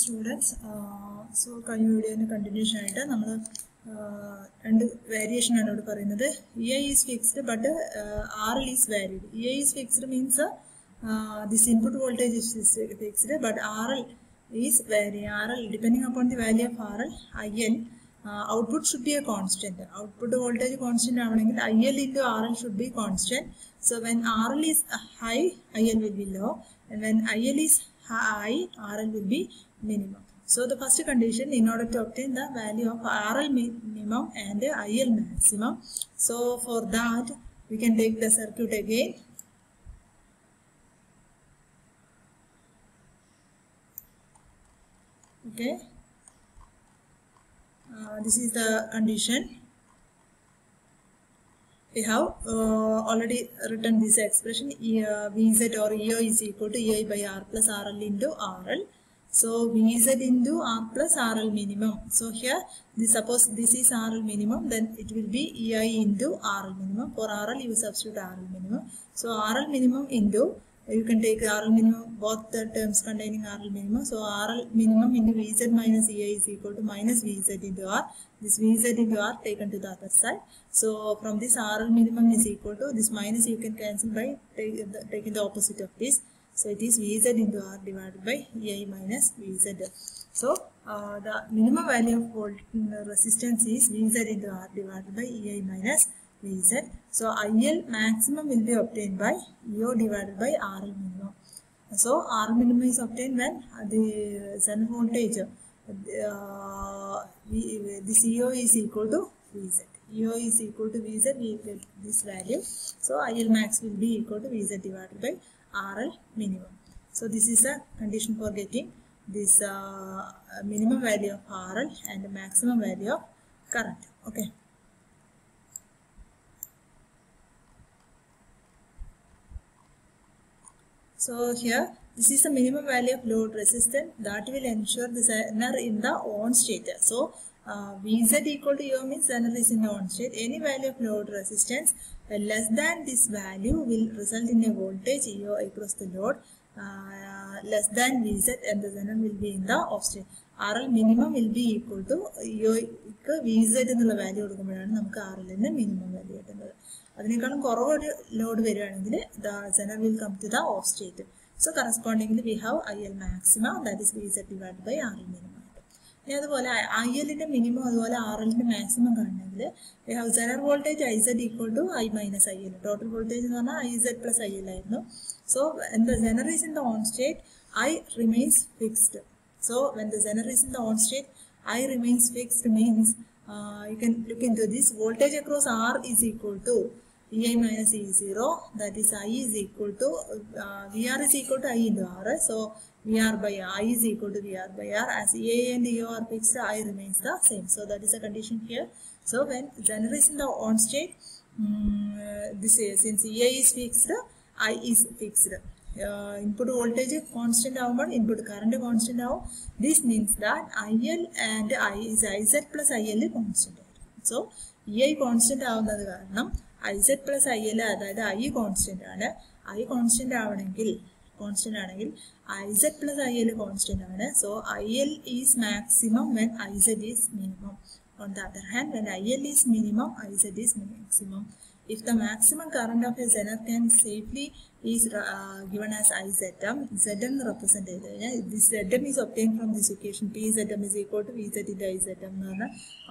Students, so video continuation ആയിട്ട് നമ്മൾ രണ്ട് വേരിയേഷൻ ആണ് ഇവിടെ പറയുന്നത്. EI is fixed but RL is varied. EI is fixed means this input voltage is fixed but RL is varied. RL depending upon the value of RL, IL output should be a constant. Output voltage constant ആവണമെങ്കിൽ IL into RL should be constant. So when RL is high, IL will be low, and when IL is high, RL will be minimum. So the first condition, in order to obtain the value of RL minimum and IL maximum, so for that we can take the circuit again. Okay, this is the condition. We have already written this expression, Vz or EO is equal to EI by R plus RL into RL. So Vz into R plus RL minimum. So here, suppose this is RL minimum, then it will be EI into RL minimum. For RL, you substitute RL minimum. So RL minimum into, you can take RL minimum, both the terms containing RL minimum. So RL minimum into Vz minus EI is equal to minus Vz into R. This Vz into R taken to the other side. So from this RL minimum is equal to this minus, you can cancel by taking the opposite of this. So it is Vz into R divided by EI minus Vz. So the minimum value of resistance is Vz into R divided by EI minus Vz. So IL maximum will be obtained by EO divided by RL minimum. So RL minimum is obtained when the Zener voltage, this EO is equal to Vz. EO is equal to Vz, we get this value. So IL max will be equal to Vz divided by RL minimum. So this is a condition for getting this minimum value of RL and the maximum value of current. Okay. So here, this is the minimum value of load resistance that will ensure the Zener in the on state. So Vz equal to EO means Zener is in the on state. Any value of load resistance less than this value will result in a voltage EO across the load less than Vz, and the Zener will be in the off state. RL minimum will be equal to EO Vz എന്നുള്ള value കൊടുക്കുമ്പോഴാണ് നമുക്ക് RL ന്റെ minimum value കിട്ടുന്നത്. അതിനേക്കാളും കുറവൊരു load വരികയാണെങ്കിൽ the Zener will come to the off state. So correspondingly we have IL maximum, that is Vz divided by RL minimum. ഇനി അതുപോലെ ILന്റെ minimum അതുപോലെ RLന്റെ maximum കാണണമെങ്കിൽ we have Zener voltage IZ equal to I minus IL. Total voltage എന്ന് പറഞ്ഞാൽ IZ plus IL ആയിരുന്നു. So when the Zener is in the on state, I remains fixed. So when the Zener is in the on state, I remains fixed means you can look into this. Voltage across R is equal to EI minus E0, that is I is equal to VR is equal to I into R. So VR by I is equal to VR by R. As EI and EO are fixed, I remains the same. So that is a condition here. So when Zener is in the on state, this is, since EI is fixed, I is fixed. Input voltage constant ആവുമ്പോൾ input current constant ആവും. This means that IL and I is IZ plus IL constant ആയിരിക്കും. So EI constant ആവുന്നത് കാരണം IZ plus IL, അതായത് I constant ആണ്. I constant ആണെങ്കിൽ IZ plus IL constant ആണ്. So IL is maximum when IZ is minimum. On the other hand, when IL is minimum, IZ is maximum. If the maximum current of a Zener can safely is given as IZM, Zm represented. This Zm is obtained from this equation. PZM is equal to Vz into IZM.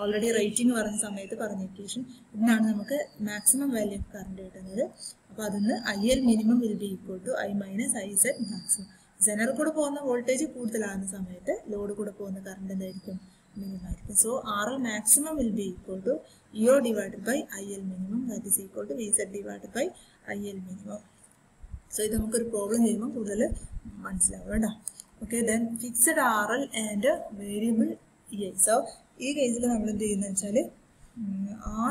Already writing പറഞ്ഞ സമയത്ത് പറഞ്ഞ equation. ഇതിനാണ് നമുക്ക് maximum value of current കിട്ടുന്നത്. അപ്പോൾ അതിന് IL minimum will be equal to I minus IZ maximum. Zener കൂടെ പോകുന്ന വോൾട്ടേജ് കൂടുതലാകുന്ന സമയത്ത് ലോഡ് കൂടെ പോകുന്ന കറണ്ട് എന്തായിരിക്കും? Minimum. So RL maximum will be equal to EO divided by IL minimum, that is equal to Vz divided by IL minimum. So ഇത് നമുക്കൊരു problem ചെയ്യുമ്പോൾ കൂടുതൽ മനസ്സിലാവും കേട്ടോ. Okay, then fixed RL and variable EI. So ഈ കേസിൽ നമ്മൾ എന്ത് ചെയ്യുന്നത് വെച്ചാൽ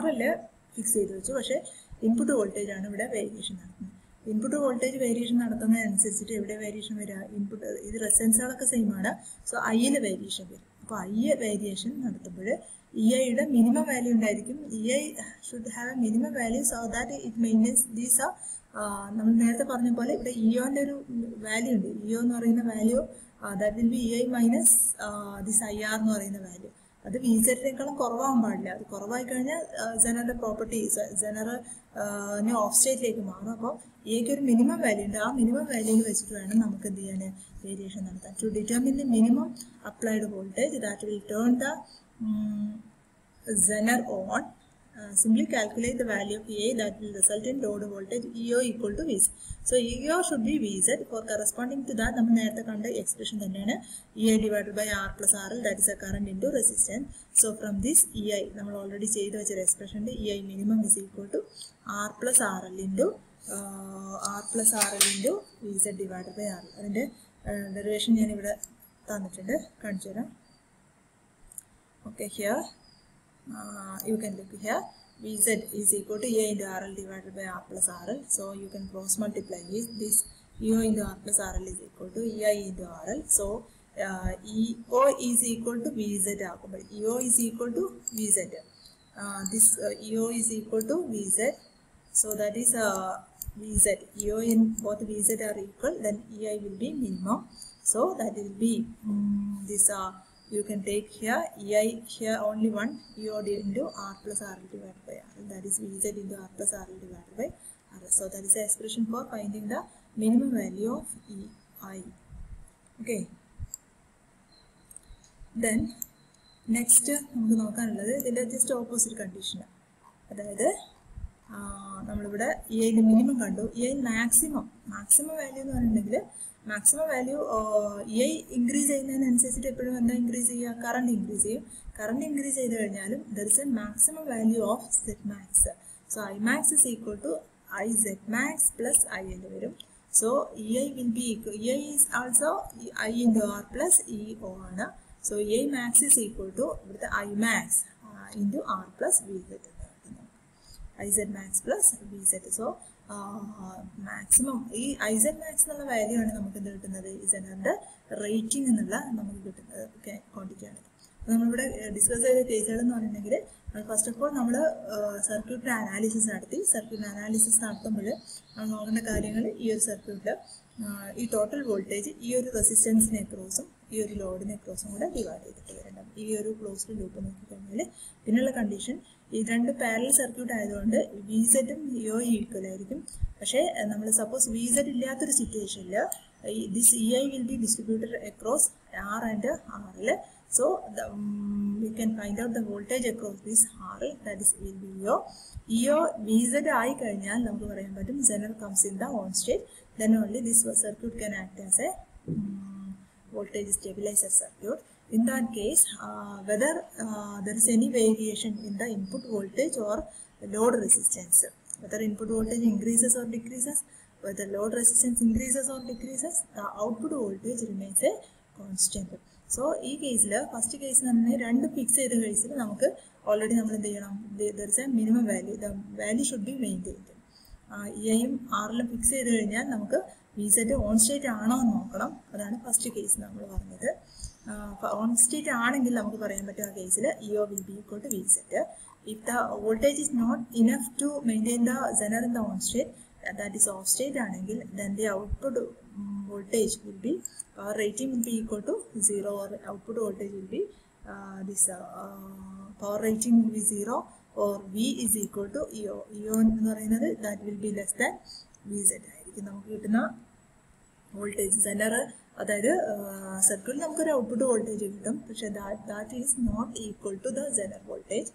RL ഫിക്സ് ചെയ്ത് വെച്ചു, പക്ഷേ ഇൻപുട്ട് വോൾട്ടേജ് ആണ് ഇവിടെ വേരിയേഷൻ നടത്തുന്നത്. ഇൻപുട്ട് വോൾട്ടേജ് വേരിയേഷൻ നടത്തുന്നതനുസരിച്ചിട്ട് എവിടെ വേരിയേഷൻ വരിക? ഇൻപുട്ട് ഇത് റെസിസ്റ്റൻസുകളൊക്കെ സെയിം ആണ്. സോ IL വേരിയേഷൻ വരും. അപ്പോൾ I വേരിയേഷൻ നടത്തുമ്പോൾ EIയുടെ മിനിമം വാല്യൂ ഉണ്ടായിരിക്കും. EI should have a minimum value so that it maintains these നമ്മൾ നേരത്തെ പറഞ്ഞ പോലെ ഇവിടെ ഇയോന്റെ ഒരു വാല്യൂ ഉണ്ട്. ഇയോ എന്ന് പറയുന്ന value that will be EI minus this IR എന്ന് പറയുന്ന വാല്യൂ. അത് VZ-നേക്കാളും കുറവാകാൻ പാടില്ല. അത് കുറവായി കഴിഞ്ഞാൽ ജനറിന്റെ പ്രോപ്പർട്ടി ജനറിന് ഓഫ് സ്റ്റേറ്റിലേക്ക് മാറും. അപ്പോൾ EIക്ക് ഒരു മിനിമം വാല്യൂ ഉണ്ട്. ആ മിനിമം വാല്യൂയിൽ വെച്ചിട്ട് വേണം നമുക്ക് എന്ത് ചെയ്യാൻ വേരിയേഷൻ നടത്താൻ. To determine the minimum applied voltage that will turn the Zener on. Simply calculate the value of EI that will result in load voltage EO equal to VZ. So EO should be VZ. For corresponding to that, നമ്മൾ നേരത്തെ കണ്ട expression തന്നെയാണ് EI divided by R plus RL, that is a current into resistance. So from this EI നമ്മൾ already ചെയ്ത് വെച്ചൊരു expression EI minimum is equal to R plus RL into VZ divided by RL. അതിന്റെ derivation ഞാൻ ഇവിടെ തന്നിട്ടുണ്ട്, കാണിച്ചു തരാം. Okay, here you can look here. VZ is equal to EI into RL divided by R plus RL. So you can cross multiply this EO into R plus RL is equal to EI into RL. So EO is equal to VZ. EO is equal to VZ. This EO is equal to VZ. So that is VZ. EO in both VZ are equal. Then EI will be minimum. So that will be this. You can take here EI here only one EO into R plus RL divided by RL, that is VZ into R plus RL divided by RL. So that is the expression for finding the minimum value of EI. Okay. Then next നമുക്ക് നോക്കാനുള്ളത് ഇതിന്റെ just opposite condition. അതായത് നമ്മളിവിടെ EIന്റെ minimum കണ്ടു. EI maximum value എന്ന് പറഞ്ഞിട്ടുണ്ടെങ്കിൽ maximum value EI increase ചെയ്യുന്നതിനനുസരിച്ചിട്ട് എപ്പോഴും എന്താ increase ചെയ്യുക, കറണ്ട് ഇൻക്രീസ് ചെയ്യും. കറണ്ട് ഇൻക്രീസ് ചെയ്ത് കഴിഞ്ഞാലും there is A maximum value of Z-max. So Imax is equal to IZ-max plus I എന്ന് വരും. So EI will be equal, EI is also I into R plus EO ആണ്. So EI max is equal to ഇവിടുത്തെ Imax into R plus VZ. IZ-max plus VZ. So maximum ഈ IZ-max എന്നുള്ള value ആണ് നമുക്ക് എന്ത് കിട്ടുന്നത്, ഇസെനറിന്റെ rating എന്നുള്ള നമുക്ക് കിട്ടുന്നത് ക്വാണ്ടിറ്റിയാണ്. അപ്പോൾ നമ്മളിവിടെ ഡിസ്കസ് ചെയ്ത കേസുകൾ എന്ന് പറഞ്ഞിട്ടുണ്ടെങ്കിൽ ഫസ്റ്റ് ഓഫ് ഓൾ നമ്മൾ സർക്യൂട്ടിന്റെ അനാലിസിസ് നടത്തി. സർക്യൂട്ടിന്റെ അനാലിസിസ് നടത്തുമ്പോൾ നമ്മൾ നോക്കേണ്ട കാര്യങ്ങൾ ഈ ഒരു സർക്യൂട്ടിൽ ഈ ടോട്ടൽ വോൾട്ടേജ് ഈ ഒരു റെസിസ്റ്റൻസിനെ ക്രോസും ഈ ഒരു ലോഡിനെ ക്രോസും കൂടെ ഡിവൈഡ് ചെയ്തിട്ട് വരണം. ഈ ഒരു ക്ലോസ്ഡ് ലൂപ്പ് നോക്കിക്കഴിഞ്ഞാൽ പിന്നെയുള്ള കണ്ടീഷൻ ഈ രണ്ട് പാരലൽ സർക്യൂട്ട് ആയതുകൊണ്ട് VZ-ഉം EO ഈക്വൽ ആയിരിക്കും. പക്ഷേ നമ്മൾ സപ്പോസ് VZ ഇല്ലാത്തൊരു സിറ്റുവേഷനിൽ this EI will be distributed across R and RL. So we can find out the voltage across this RL, that is will be EO. EO VZ ആയി കഴിഞ്ഞാൽ നമുക്ക് പറയാൻ പറ്റും Zener comes in the on state. Then only this circuit can act as a voltage stabilizer circuit. In that case, whether there is any variation in the input voltage or load resistance, whether input voltage increases or decreases, whether load resistance increases or decreases, the output voltage remains a constant. So ഈ കേസിൽ first case നമ്മൾ രണ്ട് fix ചെയ്ത കേസിൽ നമുക്ക് already നമ്മൾ എന്ത് ചെയ്യണം, there is a minimum value, the value should be maintained. EIയും RLും ഫിക്സ് ചെയ്ത് കഴിഞ്ഞാൽ നമുക്ക് VZ ഓൺ സ്റ്റേറ്റ് ആണോ എന്ന് നോക്കണം. അതാണ് ഫസ്റ്റ് കേസ് നമ്മൾ പറഞ്ഞത്. ഓൺ സ്റ്റേറ്റ് ആണെങ്കിൽ നമുക്ക് പറയാൻ പറ്റും ആ കേസിൽ EO will be equal to VZ. If the voltage is not enough to maintain the Zener in the on state, that is off state ആണെങ്കിൽ, then the output voltage will be rating will be equal to 0, or output voltage will be this power rating will be 0, or V is equal to EO. EO എന്ന് പറയുന്നത് that will be less than VZ ആയിരിക്കും. നമുക്ക് കിട്ടുന്ന voltage Zener, അതായത് സർക്യൂട്ടിൽ നമുക്കൊരു output voltage കിട്ടും, പക്ഷെ that is not equal to the Zener voltage,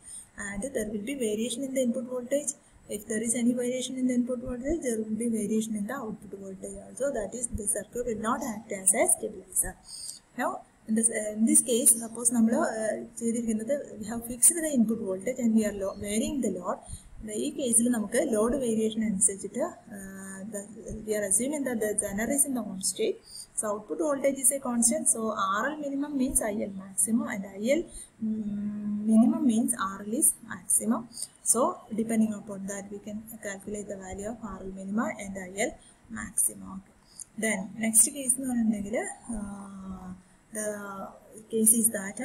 and there will be variation in the input voltage. If there is any variation in the input voltage, there will be variation in the output voltage also. That is, the circuit will not act as a stabilizer. Now, in this case, suppose we have fixed the input voltage and we are varying the load. In this case, we have load variation and we are assuming that the Zener is in the on state. So output voltage is a constant. So RL minimum means IL maximum, and IL minimum means RL is maximum. So depending upon that, we can calculate the value of RL minimum and IL maximum. Then next case the case is that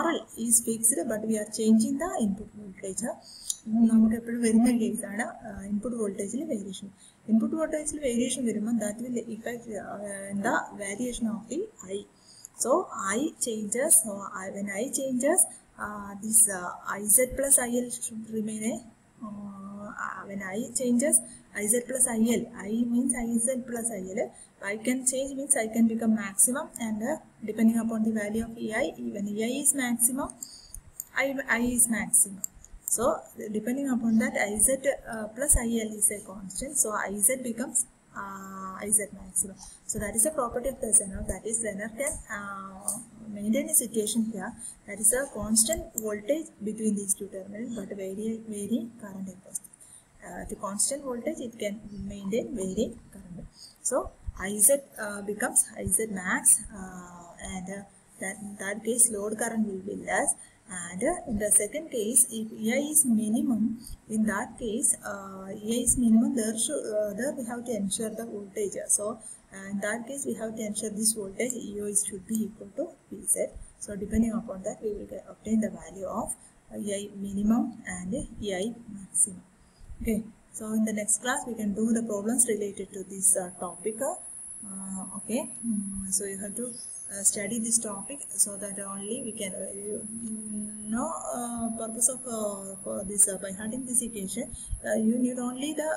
RL is fixed, but we are changing the input voltage. Input voltage variation. Input voltage variation that will affect the variation of the I. So I changes. So when I changes, this IZ plus IL should remain when I changes IZ plus IL, I means IZ plus IL. I can change means I can become maximum, and depending upon the value of EI, when EI is maximum, I is maximum. So depending upon that, IZ plus IL is a constant. So IZ becomes IZ maximum. So that is a property of the Zener. That is, Zener can maintain a situation here. That is a constant voltage between these two terminals, but varying current across. The constant voltage, it can maintain varying current. So IZ becomes IZ max, and in that case load current will be less. And in the second case, if EI is minimum, in that case EI is minimum, there we have to ensure the voltage. So in that case we have to ensure this voltage EO should be equal to Vz. So depending upon that, we will obtain the value of EI minimum and EI maximum. Okay, so in the next class we can do the problems related to this topic. Okay, so you have to study this topic, so that only we can purpose of for this by having this equation, you need only the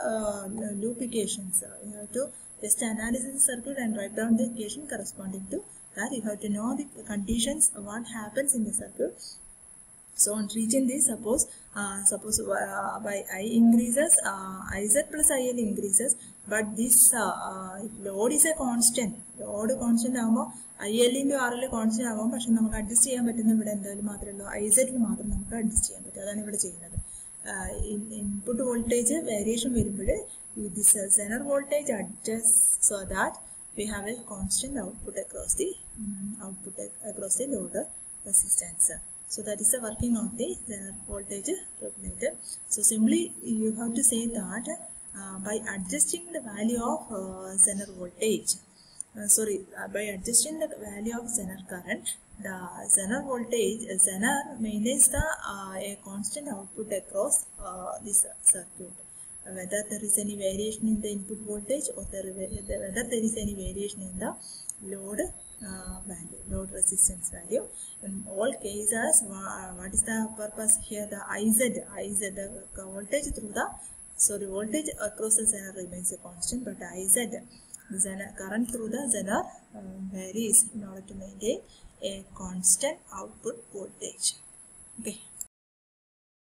loop equations. You have to just analyze the circuit and write down the equation corresponding to that. You have to know the conditions, what happens in the circuit. So on reaching this, suppose by I increases, IZ plus IL increases, but this if load is a constant, load constant आगो IL into RL constant आगो, പക്ഷെ നമുക്ക് adjust ചെയ്യാൻ പറ്റുന്ന ഇവിടെ എന്തായാലും മാത്രമേ IZ മാത്രം നമുക്ക് adjust ചെയ്യാൻ പറ്റും. അതാണ് ഇവിടെ ചെയ്യുന്നത്. Input voltage variation വരുമ്പോൾ this Zener voltage adjusts so that we have a constant output across the load resistance. So that is the working of the Zener voltage regulator. So simply you have to say that by adjusting the value of Zener voltage, by adjusting the value of Zener current, the Zener voltage, Zener maintains the a constant output across this circuit. Whether there is any variation in the input voltage, or whether there is any variation in the load value, load resistance value. In all cases, what is the purpose here? The IZ, the voltage through the voltage across the Zener remains a constant, but IZ, the Zener current through the Zener varies in order to maintain a constant output voltage. Okay.